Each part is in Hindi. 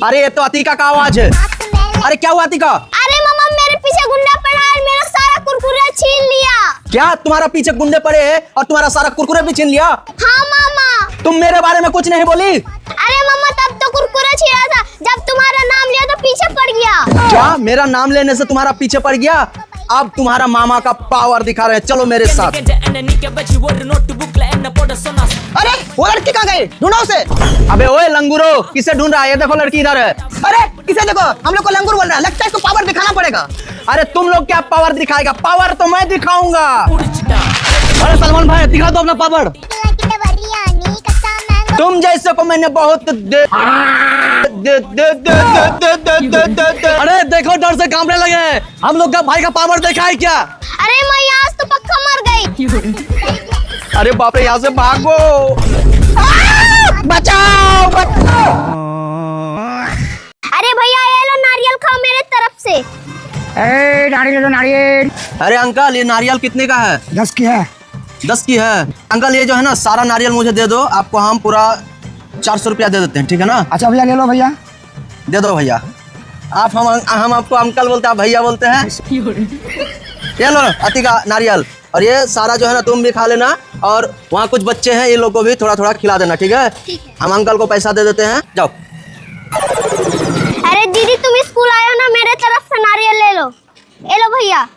अरे ये तो अतिका का आवाज है। अरे क्या हुआ अतिका? अरे मामा मेरे पीछे गुंडा पड़ा है, मेरा सारा कुरकुरे छीन लिया। क्या तुम्हारा पीछे गुंडे पड़े हैं और तुम्हारा सारा कुरकुरे भी छीन लिया? हाँ मामा। तुम मेरे बारे में कुछ नहीं बोली? अरे मामा तब तो कुरकुरे छीना था, जब तुम्हारा नाम लिया तो पीछे पड़ गया। क्या मेरा नाम लेने से तुम्हारा पीछे पड़ गया? अब तुम्हारा मामा का पावर दिखा रहे हैं, चलो मेरे साथ। अरे वो लड़की कहाँ गई? ढूंढो उसे। अबे ओए लंगूरो, किसे ढूंढ रहा है? ये देखो लड़की इधर है। अरे किसे देखो, हम लोग को लंगूर बोल रहा है, लगता है इसको पावर दिखाना पड़ेगा। अरे तुम लोग क्या पावर दिखाएगा? पावर तो मैं दिखाऊंगा। अरे सलमान भाई दिखा दो अपना पावर। तुम जैसे को मैंने बहुत अरे देखो डर से कांपने लगे हैं। हम लोग का भाई का पावर देखा है क्या? अरे मैं आज तो पक्का मर गई। अरे बाप रे, यहाँ से भागो। बचाओ बचाओ। अरे भैया ये लो नारियल खाओ मेरे तरफ से। अरे नारियल ले लो नारियल। अरे अंकल ये नारियल कितने का है? 10 की है। 10 की है। अंकल ये जो है ना सारा नारियल मुझे दे दो, आपको हम पूरा 400 रुपया दे देते हैं, ठीक है ना? अच्छा भैया ले लो भैया। दे दो भैया। आप हम आपको अंकल बोलते हैं, भैया बोलते हैं। ये लो अतिका नारियल, और ये सारा जो है ना तुम भी खा लेना, और वहाँ कुछ बच्चे हैं ये लोग को भी थोड़ा थोड़ा खिला देना, ठीक है? हम अंकल को पैसा दे देते हैं, जाओ। अरे दीदी तुम स्कूल आए हो ना, मेरे तरफ से नारियल ले लो। ये लो भैया।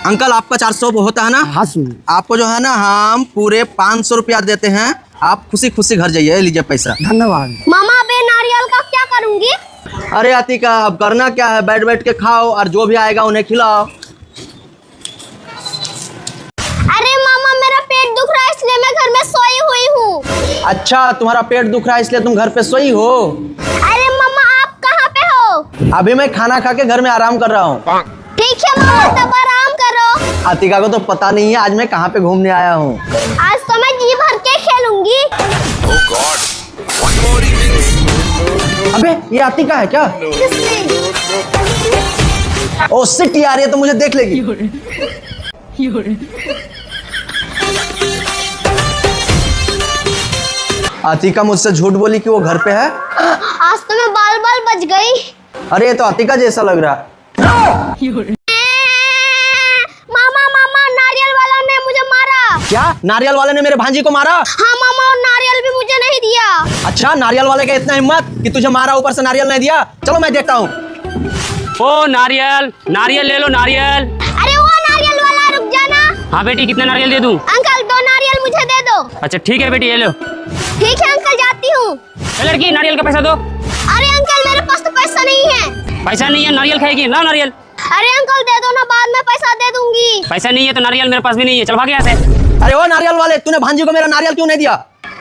अंकल आपका 400 होता है ना? हाँ आपको जो है ना हम पूरे 500 रुपया देते हैं, आप खुशी खुशी घर जाइए, लीजिए पैसा। धन्यवाद। मामा बे नारियल का क्या करूंगी? अरे अतिका अब करना क्या है, बैठ बैठ के खाओ और जो भी आएगा उन्हें खिलाओ। अरे मामा मेरा पेट दुख रहा है इसलिए मैं घर में सोई हुई हूँ। अच्छा तुम्हारा पेट दुख रहा है इसलिए तुम घर पे सोई हो? अरे मामा आप कहाँ पे हो? अभी मैं खाना खा के घर में आराम कर रहा हूँ। ठीक है मामा तब आराम करो। अतिका को तो पता नहीं है आज मैं कहाँ पे घूमने आया हूँ। आज तो मैं जी भर के खेलूंगी। अबे ये अतिका है क्या? ओ सिट यार, ये तो मुझे देख लेगी। अतिका मुझसे झूठ बोली कि वो घर पे है। आज तो मैं बाल बाल बच गई। अरे ये तो अतिका जैसा लग रहा है। मामा मामा नारियल वाला ने मुझे मारा। क्या नारियल वाले ने मेरे भांजी को मारा? हाँ मामा और नारियल भी मुझे नहीं दिया। अच्छा नारियल वाले का इतना हिम्मत कि तुझे मारा, ऊपर से नारियल नहीं दिया। चलो मैं देखता हूँ। ओ नारियल नारियल ले लो नारियल। अरे वो नारियल वाला रुक जाना। हाँ बेटी कितना नारियल दे दूं? अंकल 2 नारियल मुझे दे दो। अच्छा ठीक है बेटी ये लो। ठीक है अंकल जाती हूँ। लड़की नारियल का पैसा दो। अरे अंकल मेरे पास तो पैसा नहीं है। पैसा नहीं है नारियल खाएगी, लाओ नारियल। अरे अंकल दे दो ना, बाद में पैसा दे दूंगी। पैसा नहीं है तो नारियल मेरे पास भी नहीं है, चल भाग यहाँ से। अरे वो नारियल वाले, तूने भांजी को मेरा नारियल क्यों नहीं दिया?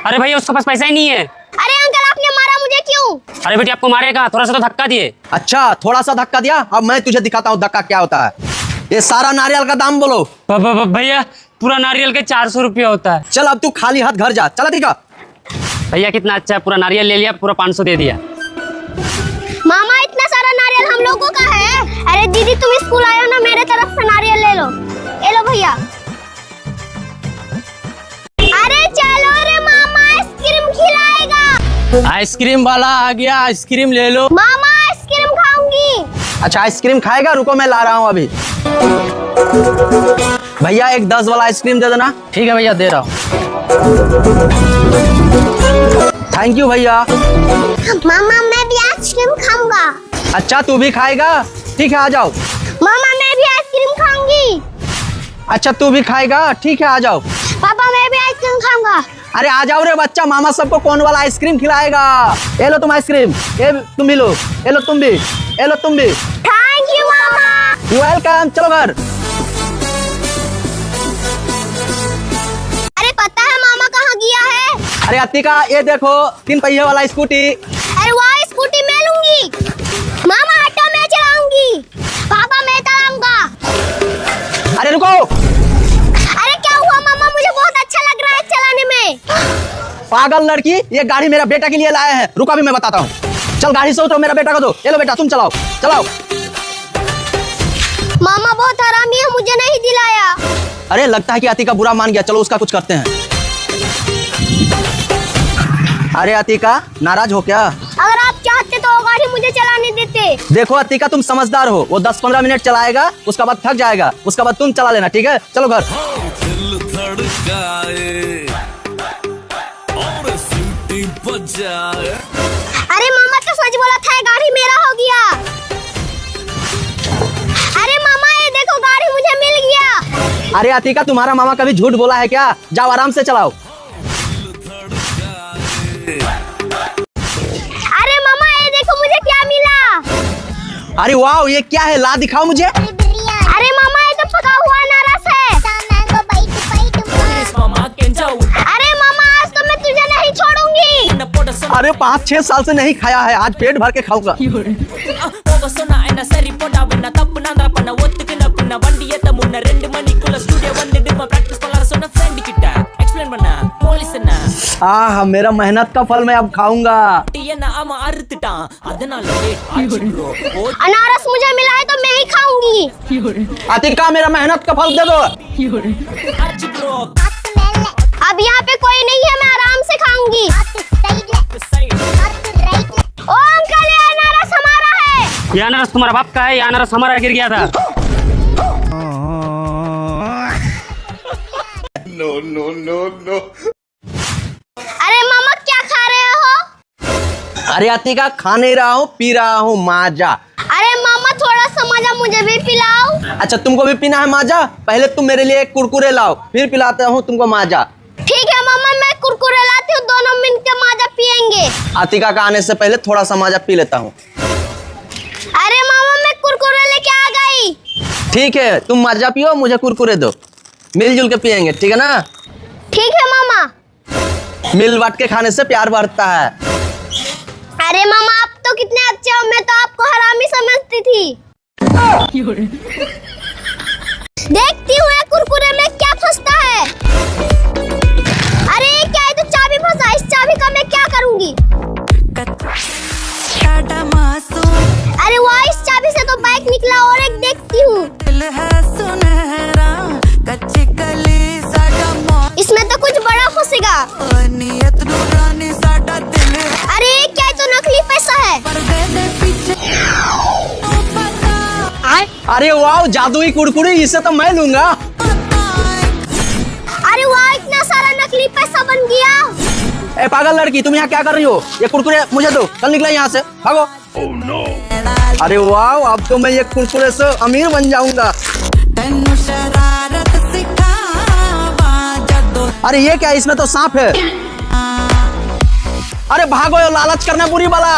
अरे भैया उसके पास पैसा ही नहीं है। अरे अंकल आपने मारा मुझे क्यों? अरे बेटी आपको मारेगा, थोड़ा सा तो धक्का दिए। अच्छा थोड़ा सा धक्का दिया, अब मैं तुझे दिखाता हूँ धक्का क्या होता है। ये सारा नारियल का दाम बोलो। भैया पूरा नारियल के 400 रुपया होता है। चल अब तू खाली हाथ घर जा, चला ठीक है? भैया कितना अच्छा, पूरा नारियल ले लिया, पूरा 500 दे दिया। मामा इतना सारा नारियल हम लोगों का है। अरे दीदी तुम स्कूल आए हो ना, मेरे तरफ से नारियल ले लो। ये लो भैया। अरे चलो रे मामा आइसक्रीम खिलाएगा। आइसक्रीम वाला आ गया, आइसक्रीम ले लो। मामा आइसक्रीम खाऊंगी। अच्छा आइसक्रीम खाएगा, रुको मैं ला रहा हूँ अभी। भैया एक 10 वाला आइसक्रीम दे देना। ठीक है भैया दे रहा हूँ। थैंक यू भैया। मामा मैं भी आइसक्रीम खाऊंगा। अच्छा तू भी खाएगा? ठीक है आ जाओ। मामा मैं भी आइसक्रीम खाऊंगी। अच्छा तू भी खाएगा? ठीक है आ जाओ। पापा मैं भी आइसक्रीम खाऊंगा। अरे आ जाओ रे बच्चा, मामा सबको कौन वाला आइसक्रीम खिलाएगा। ये लो तुम आइसक्रीम, ये तुम भी लो, ये लो तुम भी, ये लो तुम भी। Thank you mama. You welcome, चलो घर। अरे पता है मामा कहाँ गया है? अरे अतिका ये देखो 3 पहिए वाला स्कूटी। अरे वह स्कूटी मैं लूंगी। मामा ऑटो मैं चलाऊंगी। पापा मैं चलाऊंगा। अरे रुको। अरे क्या हुआ मामा, मुझे बहुत अच्छा लग रहा है चलाने में। पागल लड़की, ये गाड़ी मेरा बेटा के लिए लाया है, रुको अभी मैं बताता हूँ। चल गाड़ी से उतरो, मेरा बेटा को दो। ये लो बेटा तुम चलाओ, चलाओ। मामा बहुत हरामी है, मुझे नहीं दिलाया। अरे लगता है कि अतिका बुरा मान गया, चलो उसका कुछ करते हैं। अरे अतिका नाराज हो क्या? अगर आप चाहते तो गाड़ी मुझे चलाने देते। देखो अतिका, तुम समझदार हो, वो 10-15 मिनट चलाएगा, उसके बाद थक जाएगा, उसके बाद तुम चला लेना, ठीक है? चलो घर। दिल धड़काए और सीटी बजाए। अरे मामा तो सच बोला था, गाड़ी मेरा हो गया। अरे मामा ये देखो, गाड़ी मुझे मिल गया। अरे अतिका, तुम्हारा मामा कभी झूठ बोला है क्या? जाओ आराम से चलाओ। अरे मामा ये देखो, मुझे क्या मिला। अरे वाह, ये क्या है? ला दिखाओ मुझे। अरे मामा ये तो पका हुआ अनारस है। अरे मामा आज तो मैं तुझे नहीं छोड़ूंगी। अरे 5-6 साल से नहीं खाया है, आज पेट भर के खाऊंगा। आह, मेरा मेहनत का फल मैं अब खाऊंगा। अनारस मुझे मिला है तो मैं ही खाऊंगी। अतिका, मेरा मेहनत का फल दे दो। अब यहाँ पे कोई नहीं है, मैं आराम से खाऊंगी। ओ अंकल, ये अनारस हमारा है। ये अनारस तुम्हारा बाप का है, ये अनारस हमारा गिर गया था। No. अरे मामा क्या खा रहे हो? अरे अतिका, खा नहीं रहा हूँ, पी रहा हूँ माजा। अरे मामा थोड़ा सा माजा मुझे भी पिलाओ। अच्छा, तुमको भी पीना है माजा? पहले तुम मेरे लिए एक कुरकुरे लाओ, फिर पिलाता हूँ तुमको माजा। ठीक है मामा, मैं कुरकुरे लाती हूँ, दोनों मिलकर माजा पियेंगे। अतिका का आने से पहले थोड़ा सा माजा पी लेता हूँ। अरे मामा मैं कुरकुरे लेके आ गई। ठीक है, तुम माजा पियो, मुझे कुरकुरे दो, मिलजुल के पियेंगे, ठीक है ना? ठीक है मामा। मिल बांट के खाने से प्यार बढ़ता है। अरे मामा आप तो कितने अच्छे हो, मैं तो आपको हरामी समझती थी। देखती हूँ कुरकुरे में क्या फंसता है। अरे क्या है, तो चाबी फंसा, इस चाबी का मैं क्या करूँगी? अरे वाह, इस चाबी से तो बाइक निकला। और एक देखती हूँ, इसमें तो कुछ बड़ा फंसेगा। अरे क्या है, तो नकली पैसा है। अरे वाह, जादुई कुरकुरे, इसे तो मैं लूंगा। अरे वाह, इतना सारा नकली पैसा बन गया। ए पागल लड़की, तुम यहाँ क्या कर रही हो? ये कुरकुरे मुझे दो, कल निकला यहाँ से, भागो। अरे वाह, अब तो मैं ये कुरकुरे से अमीर बन जाऊंगा। अरे ये क्या, इसमें तो सांप है। अरे भागो, ये लालच करना बुरी बला।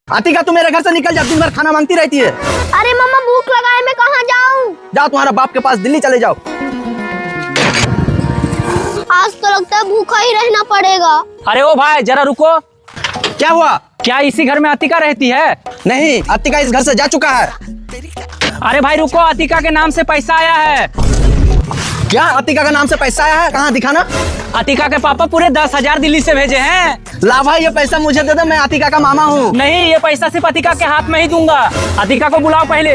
अतिका, तू मेरे घर से निकल जा, दिन भर खाना मांगती रहती है। अरे मामा भूख लगा है, मैं कहाँ जाऊँ? जाओ, तुम्हारा बाप के पास दिल्ली चले जाओ। आज तो लगता है भूखा ही रहना पड़ेगा। अरे ओ भाई, जरा रुको। क्या हुआ? क्या इसी घर में अतिका रहती है? नहीं, अतिका इस घर से जा चुका है। अरे भाई रुको, अतिका के नाम से पैसा आया है। क्या अतिका का नाम से पैसा आया है? कहाँ दिखाना। अतिका के पापा पूरे 10,000 दिल्ली से भेजे हैं। ला भाई, ये पैसा मुझे दे दो, मैं अतिका का मामा हूँ। नहीं, ये पैसा सिर्फ अतिका के हाथ में ही दूंगा। अतिका को बुलाओ पहले।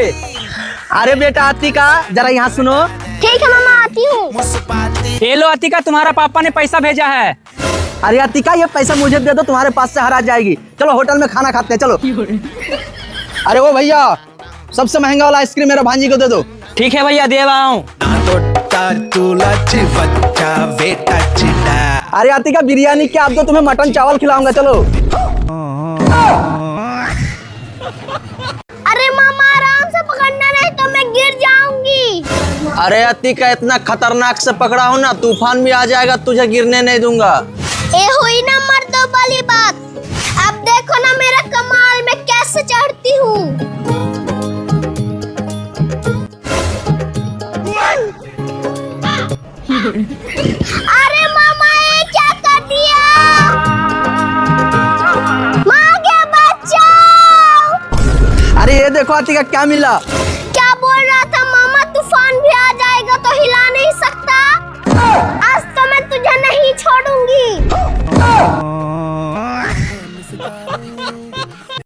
अरे बेटा अतिका, जरा यहाँ सुनो। ठीक है मामा, आती हूँ। ये लो अतिका, तुम्हारा पापा ने पैसा भेजा है। अरे अतिका, ये पैसा मुझे दे दो, तुम्हारे पास से हरा जाएगी। चलो होटल में खाना खाते हैं, चलो। अरे वो भैया, सबसे महंगा वाला आइसक्रीम मेरा भांजी को दे दो। ठीक है भैया, दे रहा हूँ। अरे अतिका, बिरयानी क्या, अब तो तुम्हें मटन चावल खिलाऊंगा, चलो। अरे मामा आराम से पकड़ना, नहीं तो मैं गिर जाऊंगी। अरे अतिका, इतना खतरनाक से पकड़ा हो ना, तूफान भी आ जाएगा, तुझे गिरने नहीं दूंगा। ये हुई ना मर्दों वाली बात। अब देखो ना मेरा कमाल, मैं कैसे चढ़ती हूँ। अरे मामा ये क्या कर दिया? माँ के बचाओ। अरे ये देखो अतिका, क्या मिला।